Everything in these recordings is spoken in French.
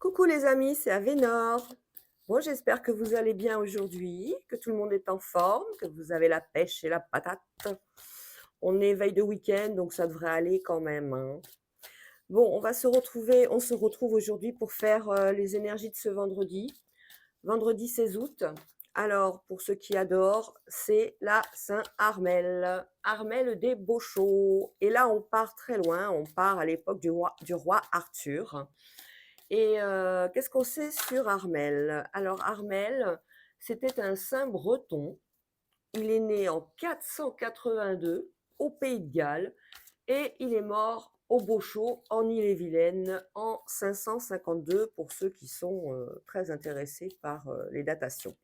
Coucou les amis, c'est Avénor. Bon, j'espère que vous allez bien aujourd'hui, que tout le monde est en forme, que vous avez la pêche et la patate. On est veille de week-end, donc ça devrait aller quand même, hein. Bon, on se retrouve aujourd'hui pour faire les énergies de ce vendredi, vendredi 16 août. Alors, pour ceux qui adorent, c'est la Saint-Armel, Armel des Beauchaux. Et là, on part très loin, on part à l'époque du roi Arthur. Et qu'est-ce qu'on sait sur Armel? Alors Armel, c'était un saint breton. Il est né en 482 au Pays de Galles et il est mort au Beauchaux en Ille-et-Vilaine en 552 pour ceux qui sont très intéressés par les datations.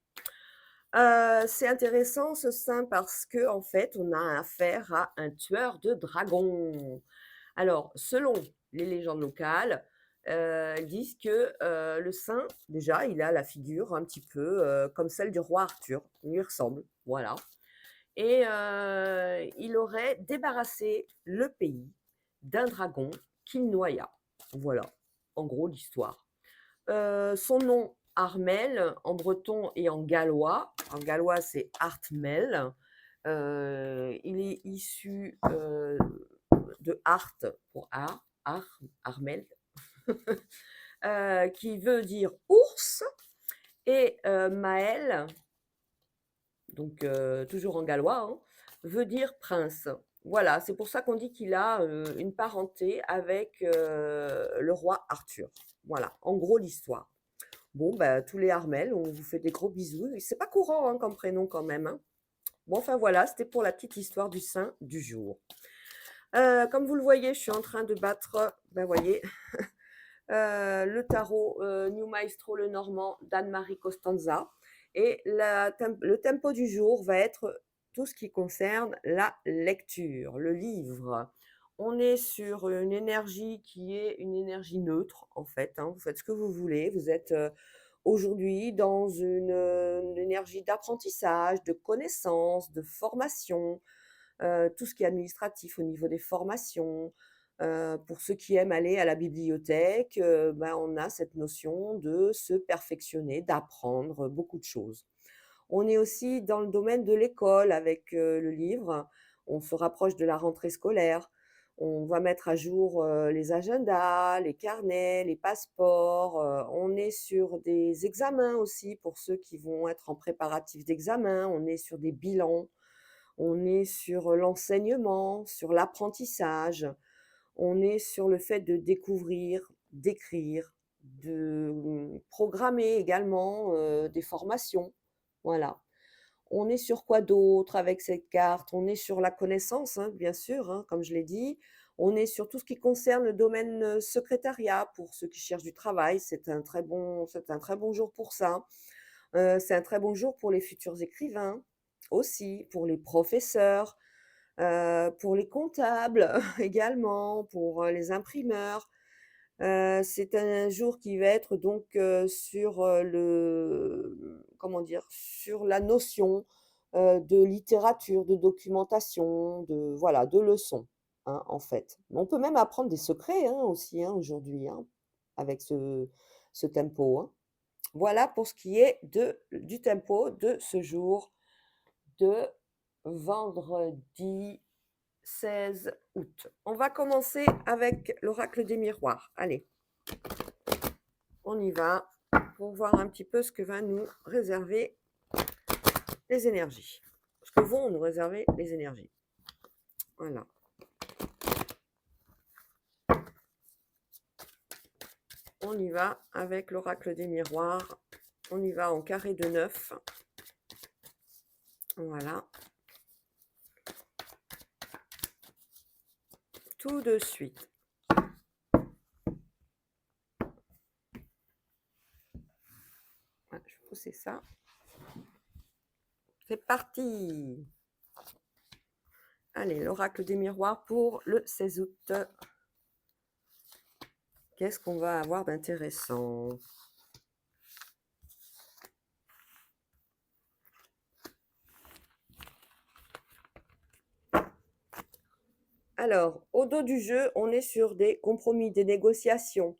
C'est intéressant ce saint parce que en fait, on a affaire à un tueur de dragons. Alors, selon les légendes locales, ils disent que, le saint, déjà, il a la figure un petit peu, comme celle du roi Arthur. Il lui ressemble, voilà et il aurait débarrassé le pays d'un dragon qu'il noya. Voilà, en gros l'histoire. Son nom Armel en breton et en gallois c'est Artmel. Il est issu de Art pour Armel, qui veut dire ours, et Maël, donc toujours en gallois, hein, veut dire prince. Voilà, c'est pour ça qu'on dit qu'il a une parenté avec le roi Arthur. Voilà, en gros l'histoire. Bon, bah, tous les Armel, on vous fait des gros bisous. C'est pas courant hein, comme prénom quand même, hein. Bon, enfin voilà, c'était pour la petite histoire du saint du jour. Comme vous le voyez, je suis en train de battre, ben voyez, le tarot New Maestro le Normand d'Anne-Marie Costanza. Et le tempo du jour va être tout ce qui concerne la lecture, le livre. On est sur une énergie qui est une énergie neutre, en fait, hein. Vous faites ce que vous voulez. Vous êtes aujourd'hui dans une énergie d'apprentissage, de connaissance, de formation, tout ce qui est administratif au niveau des formations. Pour ceux qui aiment aller à la bibliothèque, ben, on a cette notion de se perfectionner, d'apprendre beaucoup de choses. On est aussi dans le domaine de l'école avec le livre. On se rapproche de la rentrée scolaire. On va mettre à jour les agendas, les carnets, les passeports. On est sur des examens aussi pour ceux qui vont être en préparatif d'examen. On est sur des bilans. On est sur l'enseignement, sur l'apprentissage. On est sur le fait de découvrir, d'écrire, de programmer également des formations. Voilà. On est sur quoi d'autre avec cette carte? On est sur la connaissance, hein, bien sûr, hein, comme je l'ai dit. On est sur tout ce qui concerne le domaine secrétariat pour ceux qui cherchent du travail. C'est un très bon jour pour ça. C'est un très bon jour pour les futurs écrivains aussi, pour les professeurs, pour les comptables également, pour les imprimeurs. C'est un jour qui va être donc sur comment dire, sur la notion de littérature, de documentation, de voilà, de leçons, hein, en fait. On peut même apprendre des secrets hein, aussi hein, aujourd'hui, hein, avec ce tempo, hein. Voilà pour ce qui est du tempo de ce jour de vendredi 16 août. On va commencer avec l'oracle des miroirs. Allez, on y va pour voir un petit peu ce que va nous réserver les énergies. Ce que vont nous réserver les énergies. Voilà. On y va avec l'oracle des miroirs. On y va en carré de 9. Voilà. Tout de suite. Voilà, je vais pousser ça. C'est parti. Allez, l'oracle des miroirs pour le 16 août. Qu'est-ce qu'on va avoir d'intéressant? Alors, au dos du jeu, on est sur des compromis, des négociations,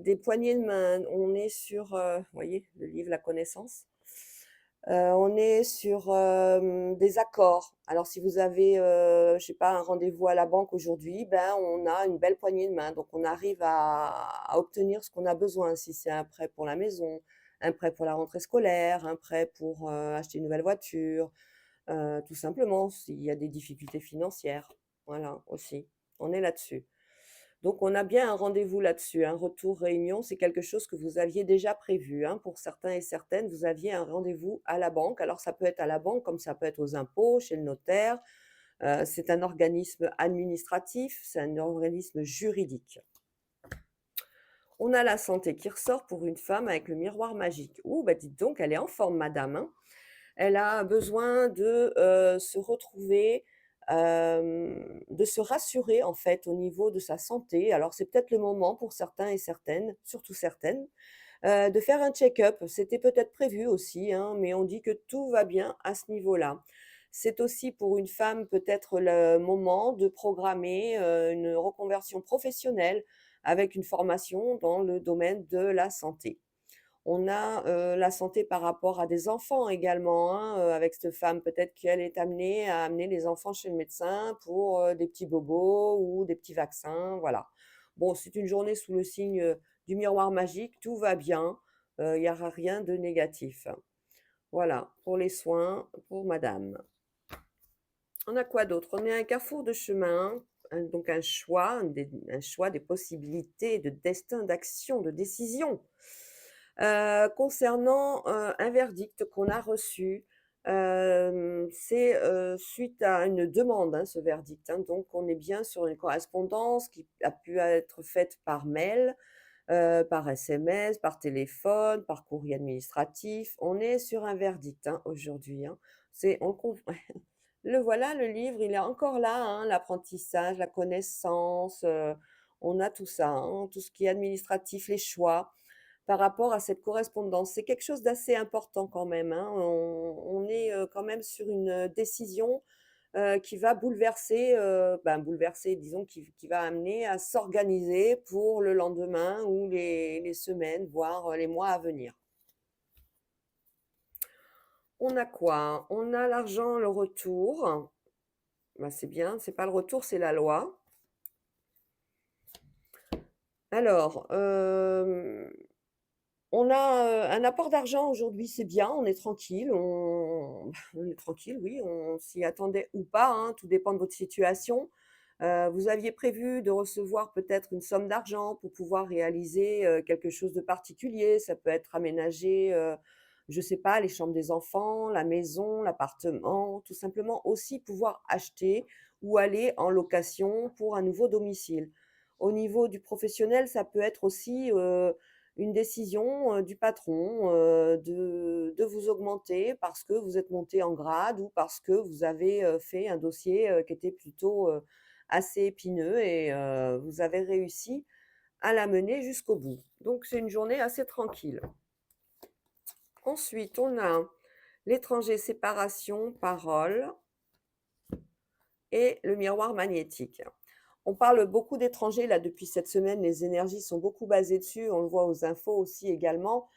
des poignées de main, on est sur, vous voyez, le livre La connaissance. On est sur, des accords. Alors si vous avez, je sais pas, un rendez-vous à la banque aujourd'hui, ben, on a une belle poignée de main. Donc on arrive à obtenir ce qu'on a besoin. Si c'est un prêt pour la maison, un prêt pour la rentrée scolaire, un prêt pour, acheter une nouvelle voiture, tout simplement, s'il y a des difficultés financières. Voilà, aussi. On est là-dessus. Donc on a bien un rendez-vous là-dessus. Un retour réunion, c'est quelque chose que vous aviez déjà prévu, hein. Pour certains et certaines, vous aviez un rendez-vous à la banque. Alors ça peut être à la banque, comme ça peut être aux impôts, chez le notaire. C'est un organisme administratif, c'est un organisme juridique. On a la santé qui ressort pour une femme avec le miroir magique. Ouh, bah dites donc, elle est en forme, madame, hein. Elle a besoin de, se retrouver, de se rassurer, en fait, au niveau de sa santé. Alors c'est peut-être le moment pour certains et certaines, surtout certaines, de faire un check-up. C'était peut-être prévu aussi, hein, mais on dit que tout va bien à ce niveau-là. C'est aussi pour une femme peut-être le moment de programmer, une reconversion professionnelle avec une formation dans le domaine de la santé. On a, la santé par rapport à des enfants également, hein, avec cette femme. Peut-être qu'elle est amenée à amener les enfants chez le médecin pour, des petits bobos ou des petits vaccins, voilà. Bon, c'est une journée sous le signe, du miroir magique, tout va bien, il y aura rien de négatif. Voilà, pour les soins pour madame. On a quoi d'autre? On est à un carrefour de chemin, donc un choix des possibilités de destin, d'action, de décision. Concernant, un verdict qu'on a reçu, c'est, suite à une demande, hein, ce verdict, hein, donc on est bien sur une correspondance qui a pu être faite par mail, par SMS, par téléphone, par courrier administratif. On est sur un verdict, hein, aujourd'hui, hein. C'est on conv Le voilà, le livre, il est encore là, hein, l'apprentissage, la connaissance, on a tout ça, hein, tout ce qui est administratif, les choix par rapport à cette correspondance. C'est quelque chose d'assez important quand même, hein. On est, quand même sur une, décision, qui va bouleverser, ben, bouleverser, disons qui va amener à s'organiser pour le lendemain ou les semaines, voire, les mois à venir. On a quoi? On a l'argent, le retour. Bah, c'est bien, c'est pas le retour, c'est la loi. Alors, on a, un apport d'argent aujourd'hui, c'est bien, on est tranquille, on est tranquille, oui, on s'y attendait ou pas, hein, tout dépend de votre situation. Vous aviez prévu de recevoir peut-être une somme d'argent pour pouvoir réaliser, quelque chose de particulier. Ça peut être aménager, je sais pas, les chambres des enfants, la maison, l'appartement, tout simplement aussi pouvoir acheter ou aller en location pour un nouveau domicile. Au niveau du professionnel, ça peut être aussi, une décision, du patron, de vous augmenter parce que vous êtes monté en grade ou parce que vous avez, fait un dossier, qui était plutôt, assez épineux et vous avez réussi à la mener jusqu'au bout. Donc c'est une journée assez tranquille. Ensuite, on a l'étranger, séparation, parole et le miroir magnétique. On parle beaucoup d'étrangers là depuis cette semaine, les énergies sont beaucoup basées dessus, on le voit aux infos aussi également.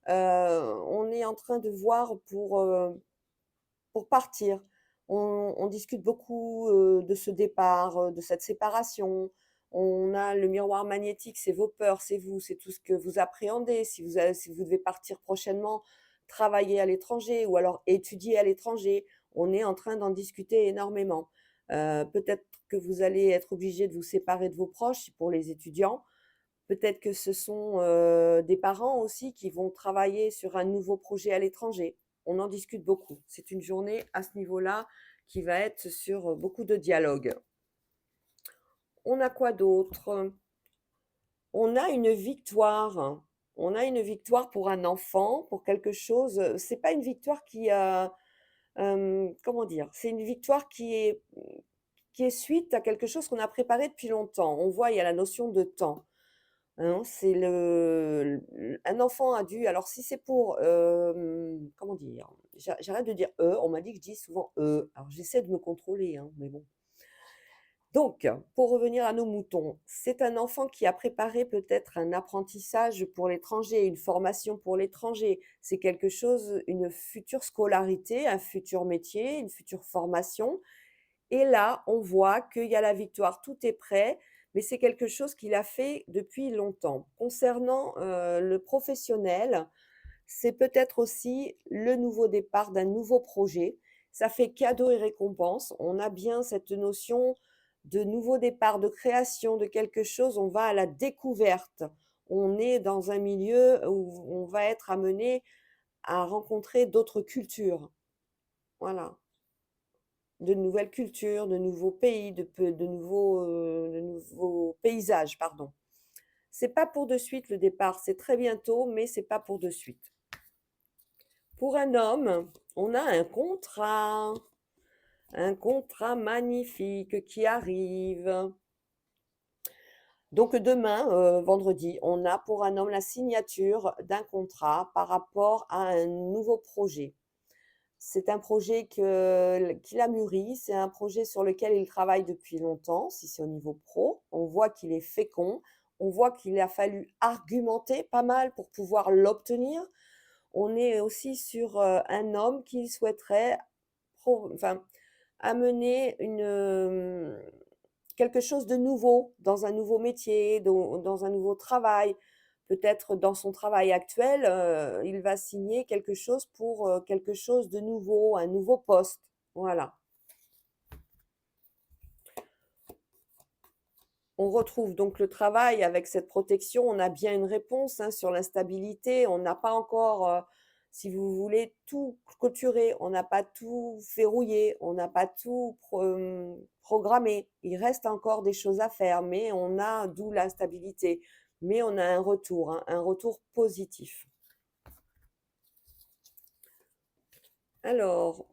On est en train de voir pour partir. On discute beaucoup, de ce départ, de cette séparation. On a le miroir magnétique, c'est vos peurs, c'est vous, c'est tout ce que vous appréhendez. Si vous devez partir prochainement, travailler à l'étranger ou alors étudier à l'étranger, on est en train d'en discuter énormément. Peut-être que vous allez être obligé de vous séparer de vos proches pour les étudiants. Peut-être que ce sont, des parents aussi qui vont travailler sur un nouveau projet à l'étranger. On en discute beaucoup. C'est une journée à ce niveau-là qui va être sur, beaucoup de dialogue. On a quoi d'autre? On a une victoire. On a une victoire pour un enfant, pour quelque chose, c'est pas une victoire comment dire? C'est une victoire qui est suite à quelque chose qu'on a préparé depuis longtemps. On voit, il y a la notion de temps. Hein, c'est un enfant a dû alors si c'est pour, comment dire? J'arrête de dire on m'a dit que je dis souvent alors j'essaie de me contrôler, hein, mais bon. Donc, pour revenir à nos moutons, c'est un enfant qui a préparé peut-être un apprentissage pour l'étranger, une formation pour l'étranger. C'est quelque chose, une future scolarité, un futur métier, une future formation. Et là, on voit qu'il y a la victoire, tout est prêt, mais c'est quelque chose qu'il a fait depuis longtemps. Concernant le professionnel, c'est peut-être aussi le nouveau départ d'un nouveau projet. Ça fait cadeau et récompense. On a bien cette notion de nouveau départ, de création de quelque chose. On va à la découverte. On est dans un milieu où on va être amené à rencontrer d'autres cultures. Voilà, de nouvelles cultures, de nouveaux pays, de nouveaux paysages, pardon. C'est pas pour de suite le départ, c'est très bientôt, mais c'est pas pour de suite. Pour un homme, on a un contrat magnifique qui arrive. Donc demain, vendredi, on a pour un homme la signature d'un contrat par rapport à un nouveau projet. C'est un projet qu'il a mûri, c'est un projet sur lequel il travaille depuis longtemps, si c'est au niveau pro. On voit qu'il est fécond, on voit qu'il a fallu argumenter pas mal pour pouvoir l'obtenir. On est aussi sur un homme qui souhaiterait enfin, amener quelque chose de nouveau dans un nouveau métier, dans un nouveau travail. Peut-être dans son travail actuel, il va signer quelque chose pour quelque chose de nouveau, un nouveau poste. Voilà. On retrouve donc le travail avec cette protection. On a bien une réponse hein, sur l'instabilité. On n'a pas encore, si vous voulez, tout clôturé. On n'a pas tout verrouillé. On n'a pas tout programmé. Il reste encore des choses à faire, mais on a d'où l'instabilité. Mais on a hein, un retour positif. Alors,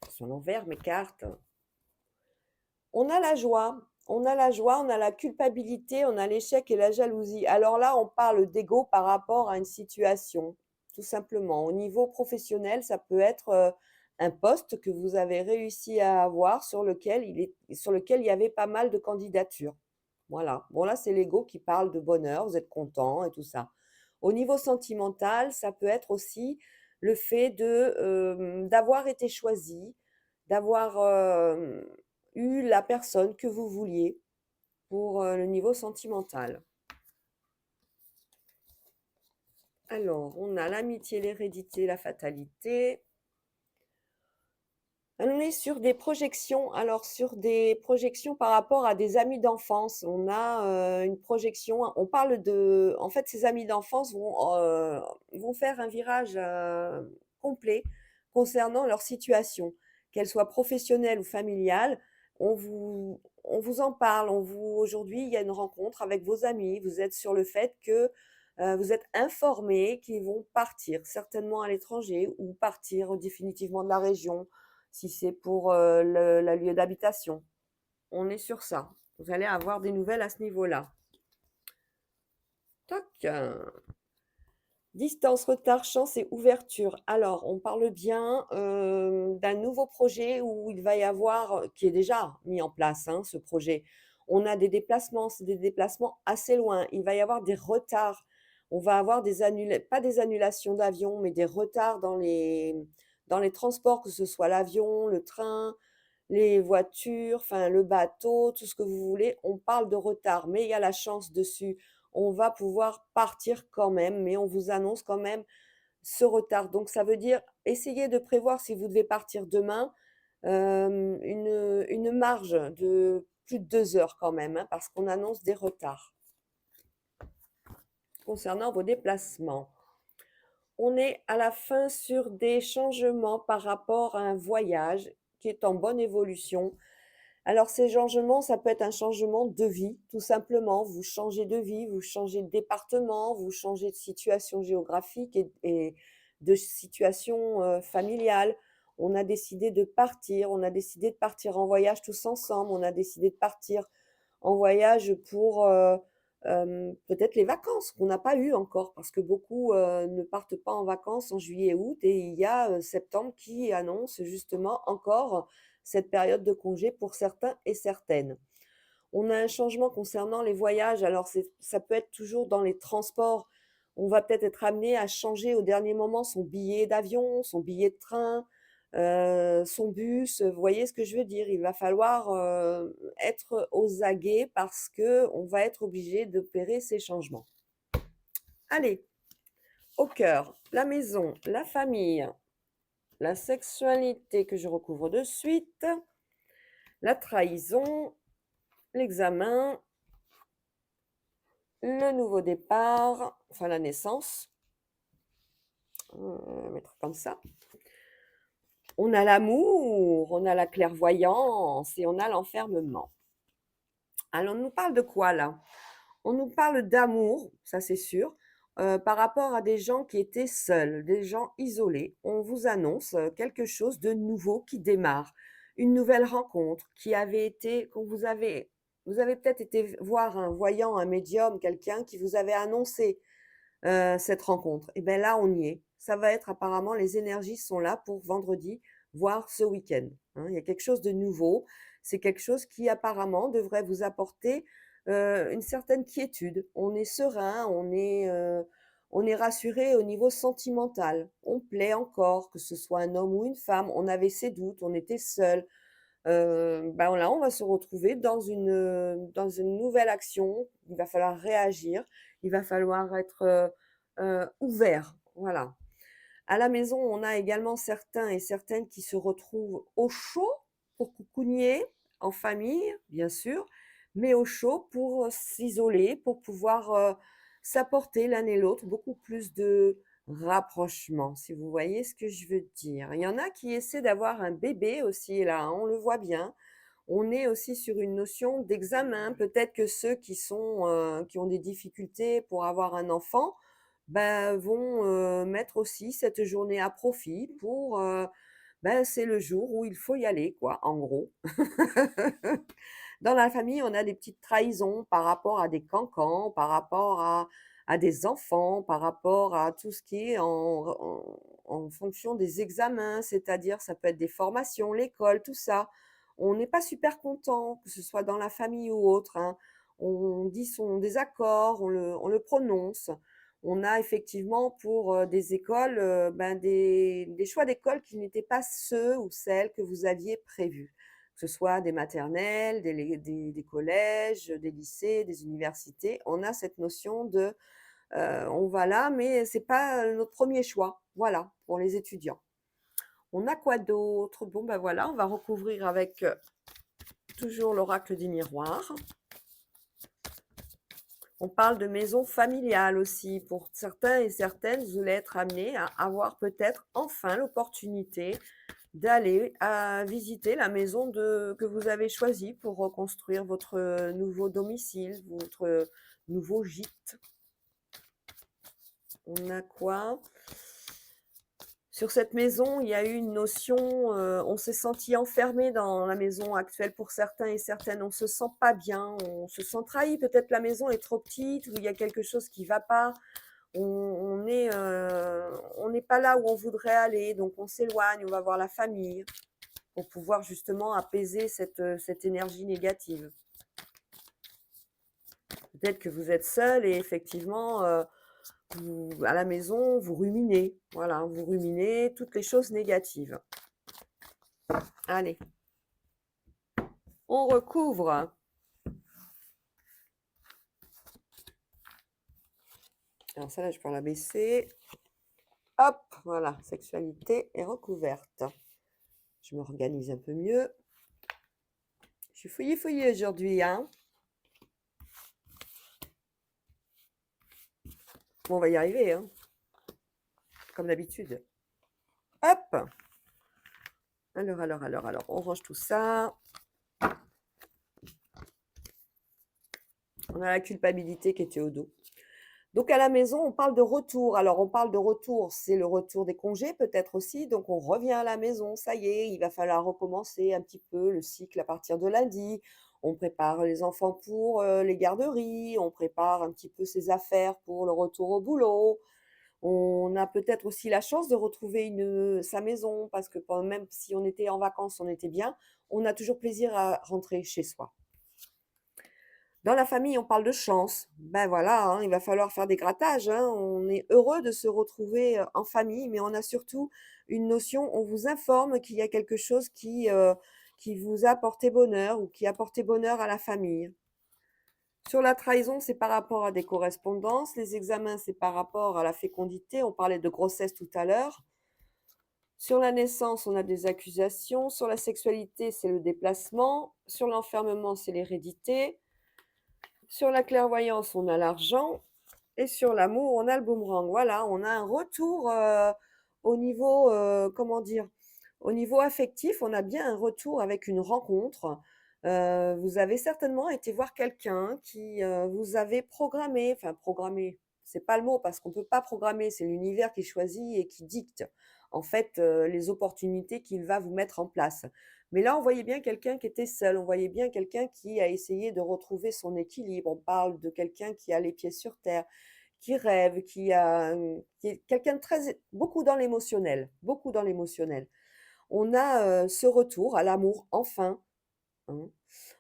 elles sont à l'envers mes cartes. On a la joie, on a la joie, on a la culpabilité, on a l'échec et la jalousie. Alors là, on parle d'ego par rapport à une situation, tout simplement. Au niveau professionnel, ça peut être un poste que vous avez réussi à avoir sur lequel il y avait pas mal de candidatures. Voilà. Bon, là, c'est l'ego qui parle de bonheur, vous êtes content et tout ça. Au niveau sentimental, ça peut être aussi le fait d'avoir été choisi, d'avoir eu la personne que vous vouliez pour le niveau sentimental. Alors, on a l'amitié, l'hérédité, la fatalité. On est sur des projections, alors sur des projections par rapport à des amis d'enfance. On a une projection, on parle de, en fait, ces amis d'enfance vont faire un virage complet concernant leur situation, qu'elle soit professionnelle ou familiale. On vous en parle. Aujourd'hui, il y a une rencontre avec vos amis. Vous êtes sur le fait que vous êtes informés qu'ils vont partir, certainement à l'étranger ou partir définitivement de la région si c'est pour la lieu d'habitation. On est sur ça. Vous allez avoir des nouvelles à ce niveau-là. Toc. Distance, retard, chance et ouverture. Alors, on parle bien d'un nouveau projet où il va y avoir, qui est déjà mis en place, hein, ce projet. On a des déplacements, c'est des déplacements assez loin. Il va y avoir des retards. On va avoir pas des annulations d'avion, mais des retards dans les transports, que ce soit l'avion, le train, les voitures, enfin le bateau, tout ce que vous voulez. On parle de retard, mais il y a la chance dessus. On va pouvoir partir quand même, mais on vous annonce quand même ce retard. Donc ça veut dire, essayez de prévoir si vous devez partir demain, une marge de plus de 2 heures quand même, hein, parce qu'on annonce des retards concernant vos déplacements. On est à la fin sur des changements par rapport à un voyage qui est en bonne évolution. Alors ces changements, ça peut être un changement de vie, tout simplement. Vous changez de vie, vous changez de département, vous changez de situation géographique et de situation familiale. On a décidé de partir, on a décidé de partir en voyage tous ensemble, on a décidé de partir en voyage pour peut-être les vacances qu'on n'a pas eues encore, parce que beaucoup ne partent pas en vacances en juillet et août, et il y a septembre qui annonce justement encore cette période de congé pour certains et certaines. On a un changement concernant les voyages, alors ça peut être toujours dans les transports. On va peut-être être amené à changer au dernier moment son billet d'avion, son billet de train, son bus, vous voyez ce que je veux dire? Il va falloir, être aux aguets parce que on va être obligé d'opérer ces changements. Allez, au cœur, la maison, la famille, la sexualité que je recouvre de suite, la trahison, l'examen, le nouveau départ, enfin la naissance, on va mettre comme ça. On a l'amour, on a la clairvoyance et on a l'enfermement. Alors on nous parle de quoi là? On nous parle d'amour, ça c'est sûr, par rapport à des gens qui étaient seuls, des gens isolés. On vous annonce, quelque chose de nouveau qui démarre, une nouvelle rencontre qui avait été qu'on vous avez peut-être été voir un voyant, un médium, quelqu'un qui vous avait annoncé, cette rencontre. Et ben là, on y est. Ça va être apparemment les énergies sont là pour vendredi, voire ce week-end, hein. Il y a quelque chose de nouveau. C'est quelque chose qui apparemment devrait vous apporter, une certaine quiétude. On est serein, on est rassuré au niveau sentimental. On plaît encore, que ce soit un homme ou une femme. On avait ses doutes, on était seul. Ben là, on va se retrouver dans une nouvelle action. Il va falloir réagir, il va falloir être, ouvert, voilà. À la maison, on a également certains et certaines qui se retrouvent au chaud pour coucougner, en famille, bien sûr, mais au chaud pour, s'isoler, pour pouvoir, s'apporter l'un et l'autre beaucoup plus de rapprochement, si vous voyez ce que je veux dire. Il y en a qui essaient d'avoir un bébé aussi là, hein, on le voit bien. On est aussi sur une notion d'examen. Peut-être que ceux qui ont des difficultés pour avoir un enfant, bah, vont, mettre aussi cette journée à profit pour, bah, c'est le jour où il faut y aller quoi, en gros. Dans la famille, on a des petites trahisons par rapport à des cancans, par rapport à des enfants, par rapport à tout ce qui est en fonction des examens, c'est-à-dire ça peut être des formations, l'école, tout ça. On n'est pas super content, que ce soit dans la famille ou autre, hein. On dit son désaccord, on le prononce. On a effectivement pour, des écoles, ben, des choix d'écoles qui n'étaient pas ceux ou celles que vous aviez prévus. Que ce soit des maternelles, des collèges, des lycées, des universités. On a cette notion de, on va là, mais c'est pas, notre premier choix. Voilà, pour les étudiants. On a quoi d'autre? Bon, ben, voilà, on va recouvrir avec, toujours l'oracle du miroir. On parle de maison familiale aussi. Pour certains et certaines, vous allez être amenés à avoir peut-être enfin l'opportunité d'aller à visiter la maison que vous avez choisie pour reconstruire votre nouveau domicile, votre nouveau gîte. On a quoi? Sur cette maison, il y a eu une notion, on s'est senti enfermé dans la maison actuelle pour certains et certaines. On se sent pas bien, on se sent trahi. Peut-être la maison est trop petite ou il y a quelque chose qui va pas. On n'est pas là où on voudrait aller, donc on s'éloigne, on va voir la famille pour pouvoir justement apaiser cette énergie négative. Peut-être que vous êtes seul et effectivement, à la maison, vous ruminez. Voilà, vous ruminez toutes les choses négatives. Allez, on recouvre. Alors ça là, je peux la baisser. Hop, voilà, sexualité est recouverte. Je m'organise un peu mieux. Je suis fouillée aujourd'hui, hein. Bon, on va y arriver, hein. Comme d'habitude. Hop. Alors, on range tout ça. On a la culpabilité qui était au dos. Donc à la maison, on parle de retour. Alors on parle de retour, c'est le retour des congés peut-être aussi. Donc on revient à la maison, ça y est, il va falloir recommencer un petit peu le cycle à partir de lundi. On prépare les enfants pour les garderies, on prépare un petit peu ses affaires pour le retour au boulot. On a peut-être aussi la chance de retrouver sa maison parce que même si on était en vacances, on était bien, on a toujours plaisir à rentrer chez soi. Dans la famille, on parle de chance. Ben voilà, hein, il va falloir faire des grattages, hein. On est heureux de se retrouver en famille, mais on a surtout une notion, on vous informe qu'il y a quelque chose qui vous a apporté bonheur ou qui a apporté bonheur à la famille. Sur la trahison, c'est par rapport à des correspondances. Les examens, c'est par rapport à la fécondité. On parlait de grossesse tout à l'heure. Sur la naissance, on a des accusations. Sur la sexualité, c'est le déplacement. Sur l'enfermement, c'est l'hérédité. Sur la clairvoyance, on a l'argent. Et sur l'amour, on a le boomerang. Voilà, on a un retour au niveau, comment dire, au niveau affectif, on a bien un retour avec une rencontre. Vous avez certainement été voir quelqu'un qui vous avait programmé, enfin programmé, c'est pas le mot parce qu'on peut pas programmer, c'est l'univers qui choisit et qui dicte en fait les opportunités qu'il va vous mettre en place. Mais là, on voyait bien quelqu'un qui était seul, on voyait bien quelqu'un qui a essayé de retrouver son équilibre. On parle de quelqu'un qui a les pieds sur terre, qui rêve, qui est quelqu'un de très beaucoup dans l'émotionnel, beaucoup dans l'émotionnel. On a, ce retour à l'amour enfin, hein.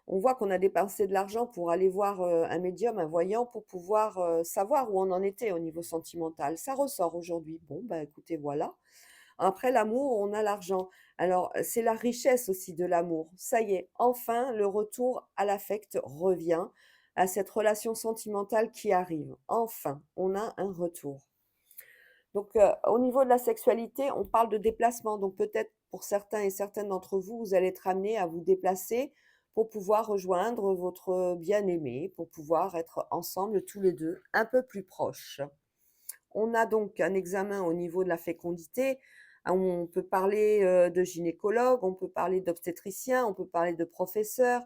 On voit qu'on a dépensé de l'argent pour aller voir, un médium, un voyant pour pouvoir, savoir où on en était au niveau sentimental. Ça ressort aujourd'hui. Bon, bah, écoutez, voilà. Après l'amour, on a l'argent. Alors, c'est la richesse aussi de l'amour. Ça y est, enfin, le retour à l'affect revient, à cette relation sentimentale qui arrive. Enfin, on a un retour. Donc, au niveau de la sexualité, on parle de déplacement. Donc, peut-être pour certains et certaines d'entre vous, vous allez être amenés à vous déplacer pour pouvoir rejoindre votre bien-aimé, pour pouvoir être ensemble tous les deux un peu plus proches. On a donc un examen au niveau de la fécondité. On peut parler de gynécologue, on peut parler d'obstétricien, on peut parler de professeur.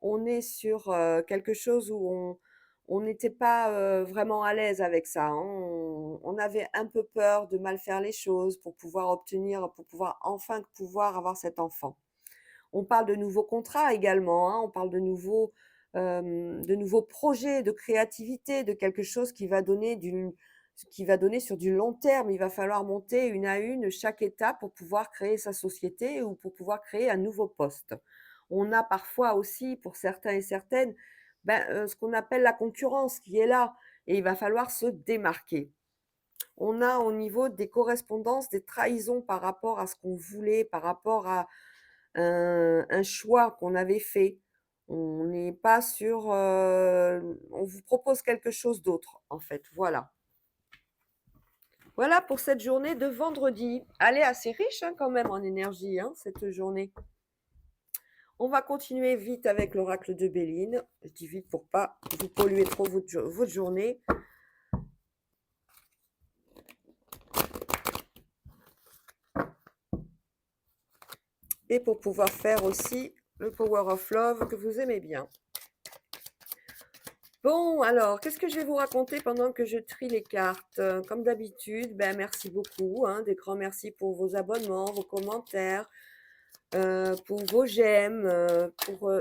On est sur quelque chose où on n'était pas vraiment à l'aise avec ça, hein. On avait un peu peur de mal faire les choses pour pouvoir obtenir, pour pouvoir enfin pouvoir avoir cet enfant. On parle de nouveaux contrats également, hein. On parle de nouveaux projets, de créativité, de quelque chose qui va donner sur du long terme. Il va falloir monter une à une chaque étape pour pouvoir créer sa société ou pour pouvoir créer un nouveau poste. On a parfois aussi, pour certains et certaines, ce qu'on appelle la concurrence qui est là et il va falloir se démarquer. On a au niveau des correspondances, des trahisons par rapport à ce qu'on voulait, par rapport à un choix qu'on avait fait. On n'est pas sur, on vous propose quelque chose d'autre, en fait, voilà. Voilà pour cette journée de vendredi. Elle est assez riche, hein, quand même en énergie, hein, cette journée. On va continuer vite avec l'oracle de Béline. Je dis vite pour pas vous polluer trop votre journée. Et pour pouvoir faire aussi le Power of Love que vous aimez bien. Bon, alors, qu'est-ce que je vais vous raconter pendant que je trie les cartes? Comme d'habitude, merci beaucoup, hein, des grands merci pour vos abonnements, vos commentaires, pour vos j'aime,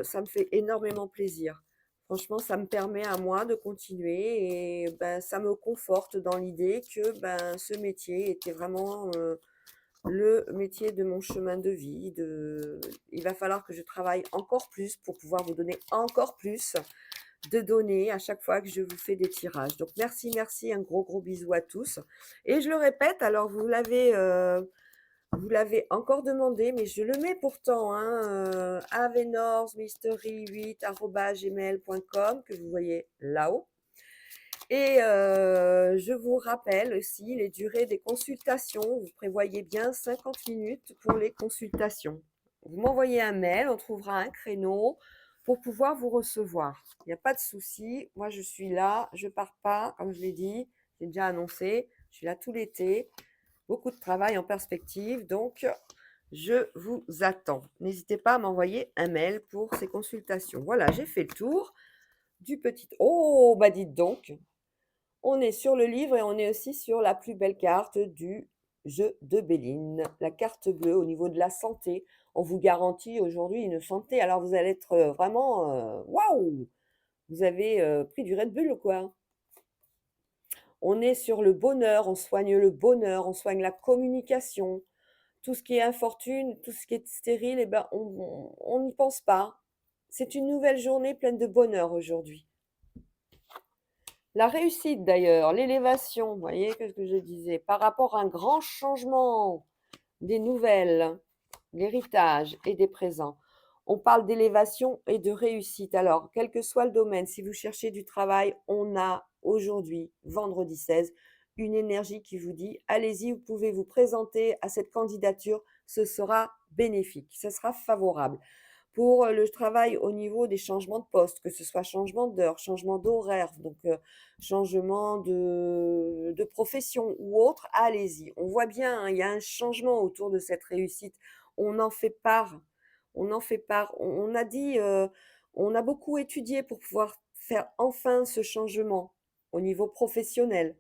ça me fait énormément plaisir. Franchement, ça me permet à moi de continuer et ça me conforte dans l'idée que ce métier était vraiment le métier de mon chemin de vie. Il va falloir que je travaille encore plus pour pouvoir vous donner encore plus de données à chaque fois que je vous fais des tirages. Donc merci, merci, un gros, gros bisou à tous. Et je le répète, alors vous l'avez encore demandé, mais je le mets pourtant, hein, avenormystery8@gmail.com que vous voyez là-haut. Et je vous rappelle aussi les durées des consultations. Vous prévoyez bien 50 minutes pour les consultations. Vous m'envoyez un mail, on trouvera un créneau pour pouvoir vous recevoir. Il n'y a pas de souci. Moi, je suis là. Je ne pars pas, comme je l'ai dit. J'ai déjà annoncé. Je suis là tout l'été. Beaucoup de travail en perspective. Donc, je vous attends. N'hésitez pas à m'envoyer un mail pour ces consultations. Voilà, j'ai fait le tour du petit... Oh, bah dites donc. On est sur le livre et on est aussi sur la plus belle carte du jeu de Béline, la carte bleue au niveau de la santé. On vous garantit aujourd'hui une santé. Alors vous allez être vraiment waouh! Vous avez pris du Red Bull ou quoi? On est sur le bonheur, on soigne le bonheur, on soigne la communication. Tout ce qui est infortune, tout ce qui est stérile, eh ben, on n'y pense pas. C'est une nouvelle journée pleine de bonheur aujourd'hui. La réussite d'ailleurs, l'élévation, vous voyez ce que je disais, par rapport à un grand changement des nouvelles, l'héritage et des présents. On parle d'élévation et de réussite. Alors, quel que soit le domaine, si vous cherchez du travail, on a aujourd'hui, vendredi 16, une énergie qui vous dit, allez-y, vous pouvez vous présenter à cette candidature, ce sera bénéfique, ce sera favorable. Pour le travail au niveau des changements de poste, que ce soit changement d'heure, changement d'horaire, donc changement de profession ou autre, allez-y. On voit bien, hein, il y a un changement autour de cette réussite. On en fait part. On en fait part. On a dit, on a beaucoup étudié pour pouvoir faire enfin ce changement au niveau professionnel.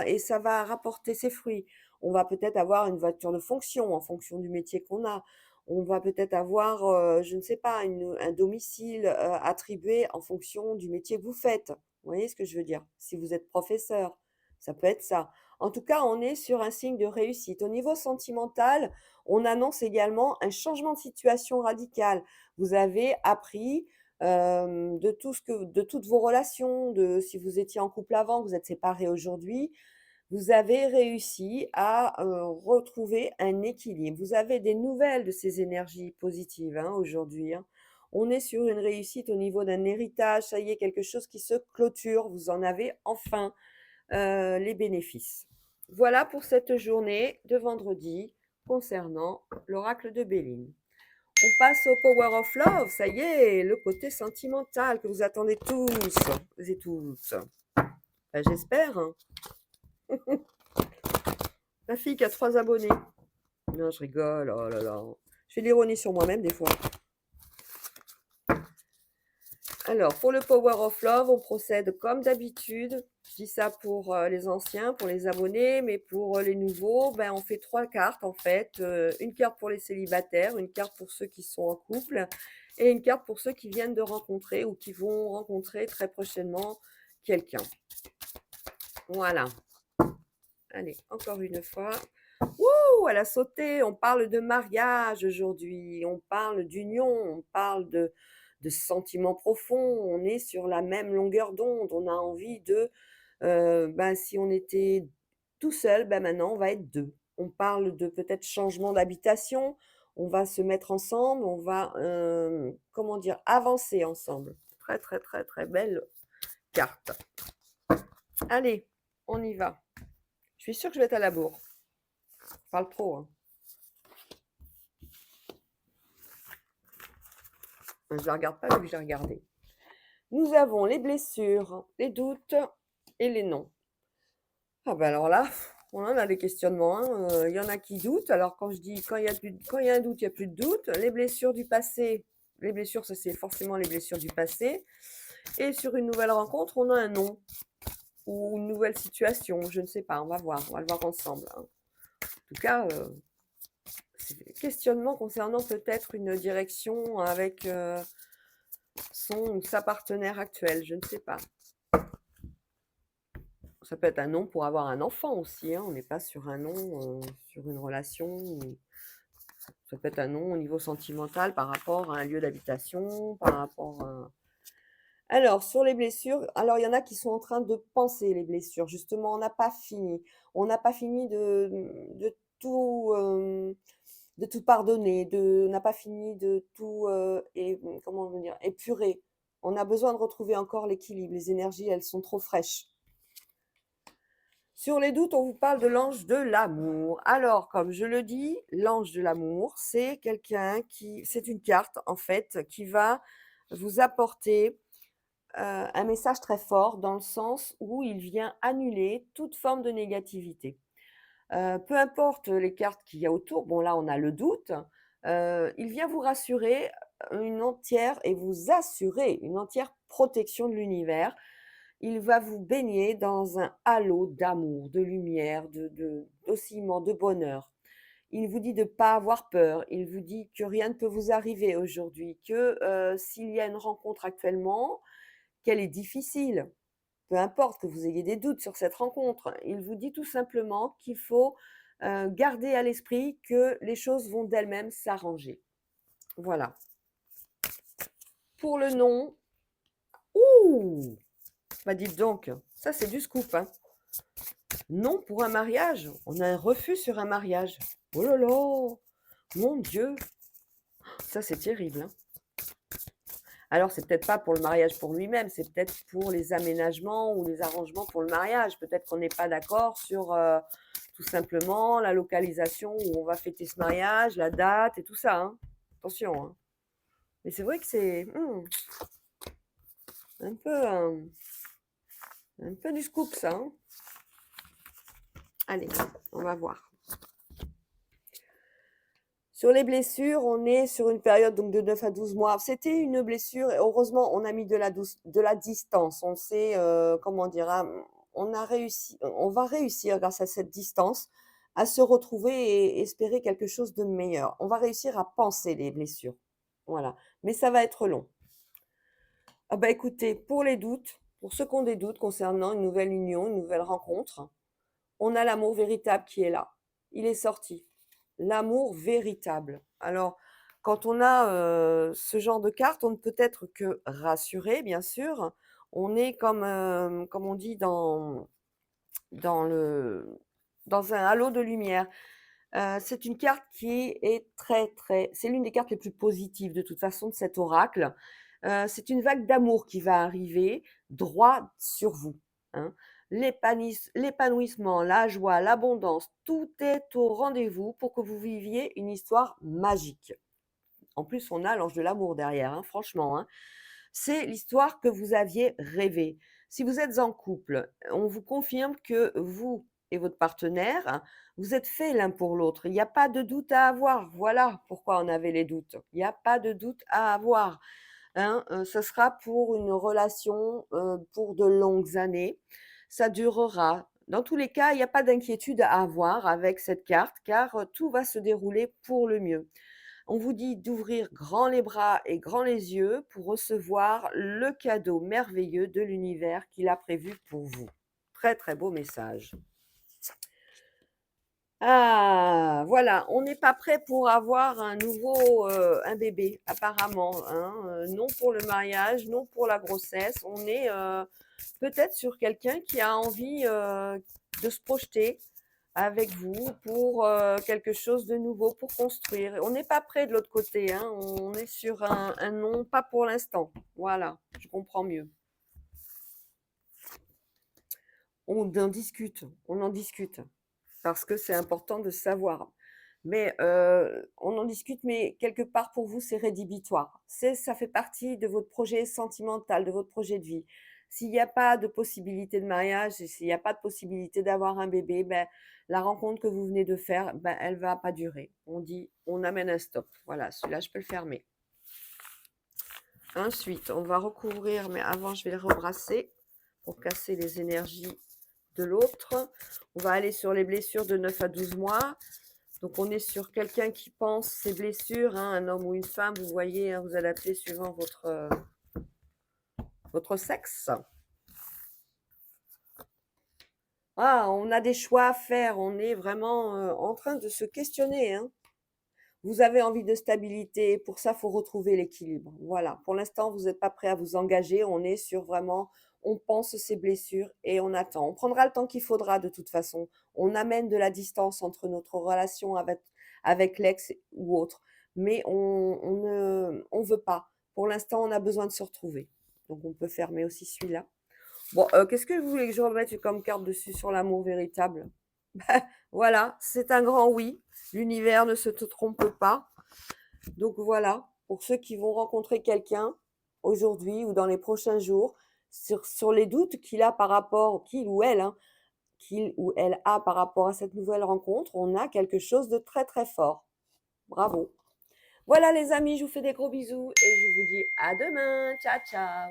Et ça va rapporter ses fruits. On va peut-être avoir une voiture de fonction en fonction du métier qu'on a. On va peut-être avoir, je ne sais pas, un domicile attribué en fonction du métier que vous faites. Vous voyez ce que je veux dire? Si vous êtes professeur, ça peut être ça. En tout cas, on est sur un signe de réussite. Au niveau sentimental, on annonce également un changement de situation radical. Vous avez appris de toutes vos relations, si vous étiez en couple avant, vous êtes séparés aujourd'hui, vous avez réussi à retrouver un équilibre. Vous avez des nouvelles de ces énergies positives hein, aujourd'hui. Hein. On est sur une réussite au niveau d'un héritage, ça y est, quelque chose qui se clôture. Vous en avez enfin les bénéfices. Voilà pour cette journée de vendredi concernant l'oracle de Béline. On passe au Power of Love, ça y est, le côté sentimental que vous attendez tous et toutes. Ben, j'espère. Hein. La fille qui a 3 abonnés. Non, je rigole, oh là là. Je fais de l'ironie sur moi-même des fois. Alors, pour le Power of Love, on procède comme d'habitude. Je dis ça pour les anciens, pour les abonnés, mais pour les nouveaux, ben, on fait 3 cartes en fait. Une carte pour les célibataires, une carte pour ceux qui sont en couple et une carte pour ceux qui viennent de rencontrer ou qui vont rencontrer très prochainement quelqu'un. Voilà. Allez, encore une fois. Ouh, elle a sauté. On parle de mariage aujourd'hui. On parle d'union. On parle de sentiments profonds. On est sur la même longueur d'onde. On a envie ben, si on était tout seul, ben maintenant on va être deux. On parle de peut-être changement d'habitation. On va se mettre ensemble. On va, comment dire, avancer ensemble. Très, très, très, très belle carte. Allez, on y va. Je suis sûre que je vais être à la bourre. Je parle trop, hein. Je ne la regarde pas, mais je l'ai regardée. Nous avons les blessures, les doutes et les non. Ah ben alors là, on en a des questionnements. Hein. Il y en a qui doutent. Alors quand je dis quand il y a un doute, il n'y a plus de doute. Les blessures du passé, les blessures, ça c'est forcément les blessures du passé. Et sur une nouvelle rencontre, on a un non. Ou une nouvelle situation, je ne sais pas, on va le voir ensemble. Hein. En tout cas, questionnement concernant peut-être une direction avec son ou sa partenaire actuelle, je ne sais pas. Ça peut être un nom pour avoir un enfant aussi, hein. On n'est pas sur un nom sur une relation. Ça peut être un nom au niveau sentimental par rapport à un lieu d'habitation, par rapport à... Alors, sur les blessures, alors il y en a qui sont en train de penser les blessures. Justement, on n'a pas fini. On n'a pas fini de tout... de tout pardonner, on n'a pas fini de tout comment dire, épurer. On a besoin de retrouver encore l'équilibre. Les énergies, elles sont trop fraîches. Sur les doutes, on vous parle de l'ange de l'amour. Alors, comme je le dis, l'ange de l'amour, c'est c'est une carte en fait qui va vous apporter un message très fort dans le sens où il vient annuler toute forme de négativité. Peu importe les cartes qu'il y a autour, bon là on a le doute, il vient vous rassurer et vous assurer une entière protection de l'univers. Il va vous baigner dans un halo d'amour, de lumière, d'oscillement, de bonheur. Il vous dit de ne pas avoir peur, il vous dit que rien ne peut vous arriver aujourd'hui, que s'il y a une rencontre actuellement, qu'elle est difficile, peu importe que vous ayez des doutes sur cette rencontre, il vous dit tout simplement qu'il faut, garder à l'esprit que les choses vont d'elles-mêmes s'arranger. Voilà. Pour le non, ouh! Bah, dites donc, ça c'est du scoop, hein. Non pour un mariage, on a un refus sur un mariage. Oh là là! Mon Dieu! Ça c'est terrible, hein. Alors c'est peut-être pas pour le mariage pour lui-même, c'est peut-être pour les aménagements ou les arrangements pour le mariage. Peut-être qu'on n'est pas d'accord sur, tout simplement la localisation où on va fêter ce mariage, la date et tout ça, hein. Attention, hein. Mais c'est vrai que c'est, un peu, un peu du scoop ça, hein. Allez, on va voir. Sur les blessures, on est sur une période donc de 9 à 12 mois. C'était une blessure et heureusement, on a mis de la distance. On sait, comment dire? On va réussir grâce à cette distance à se retrouver et espérer quelque chose de meilleur. On va réussir à panser les blessures. Voilà, mais ça va être long. Ah bah, écoutez, pour les doutes, pour ceux qui ont des doutes concernant une nouvelle union, une nouvelle rencontre, on a l'amour véritable qui est là. Il est sorti. L'amour véritable. Alors, quand on a, ce genre de carte, on ne peut être que rassuré, bien sûr. On est comme, comme on dit dans le dans un halo de lumière. C'est une carte qui est très, très c'est l'une des cartes les plus positives de toute façon de cet oracle. C'est une vague d'amour qui va arriver droit sur vous, hein. L'épanouissement, la joie, l'abondance, tout est au rendez-vous pour que vous viviez une histoire magique. En plus, on a l'ange de l'amour derrière, hein, franchement, hein. C'est l'histoire que vous aviez rêvée. Si vous êtes en couple, on vous confirme que vous et votre partenaire, vous êtes faits l'un pour l'autre. Il n'y a pas de doute à avoir. Voilà pourquoi on avait les doutes. Il n'y a pas de doute à avoir, hein. Ce sera pour une relation, pour de longues années. Ça durera. Dans tous les cas, il n'y a pas d'inquiétude à avoir avec cette carte car, tout va se dérouler pour le mieux. On vous dit d'ouvrir grand les bras et grand les yeux pour recevoir le cadeau merveilleux de l'univers qu'il a prévu pour vous. Très, très beau message. Ah, voilà, on n'est pas prêt pour avoir un nouveau, un bébé apparemment, hein, non pour le mariage, non pour la grossesse. On est, peut-être sur quelqu'un qui a envie, de se projeter avec vous pour, quelque chose de nouveau, pour construire. On n'est pas prêt de l'autre côté, hein, on est sur un non, pas pour l'instant. Voilà, je comprends mieux. On en discute, parce que c'est important de savoir. Mais, on en discute, mais quelque part pour vous, c'est rédhibitoire. Ça fait partie de votre projet sentimental, de votre projet de vie. S'il n'y a pas de possibilité de mariage et s'il n'y a pas de possibilité d'avoir un bébé, ben, la rencontre que vous venez de faire, ben, elle va pas durer. On dit: «On amène un stop». Voilà, celui-là, je peux le fermer. Ensuite, on va recouvrir, mais avant, je vais le rebrasser pour casser les énergies de l'autre. On va aller sur les blessures de 9 à 12 mois. Donc, on est sur quelqu'un qui pense ses blessures, hein, un homme ou une femme, vous voyez, hein, vous adaptez suivant votre sexe. Ah, on a des choix à faire, on est vraiment en train de se questionner, hein. Vous avez envie de stabilité, pour ça, il faut retrouver l'équilibre. Voilà, pour l'instant, vous n'êtes pas prêt à vous engager, on est sur vraiment, on pense ses blessures et on attend. On prendra le temps qu'il faudra de toute façon. On amène de la distance entre notre relation avec l'ex ou autre, mais on veut pas. Pour l'instant, on a besoin de se retrouver. Donc, on peut fermer aussi celui-là. Bon, qu'est-ce que vous voulez que je remette comme carte dessus sur l'amour véritable? Bah, voilà, c'est un grand oui. L'univers ne se te trompe pas. Donc voilà, pour ceux qui vont rencontrer quelqu'un aujourd'hui ou dans les prochains jours, sur les doutes qu'il a par rapport, qu'il ou elle, hein, qu'il ou elle a par rapport à cette nouvelle rencontre, on a quelque chose de très très fort. Bravo. Voilà les amis, je vous fais des gros bisous et je vous dis à demain. Ciao, ciao.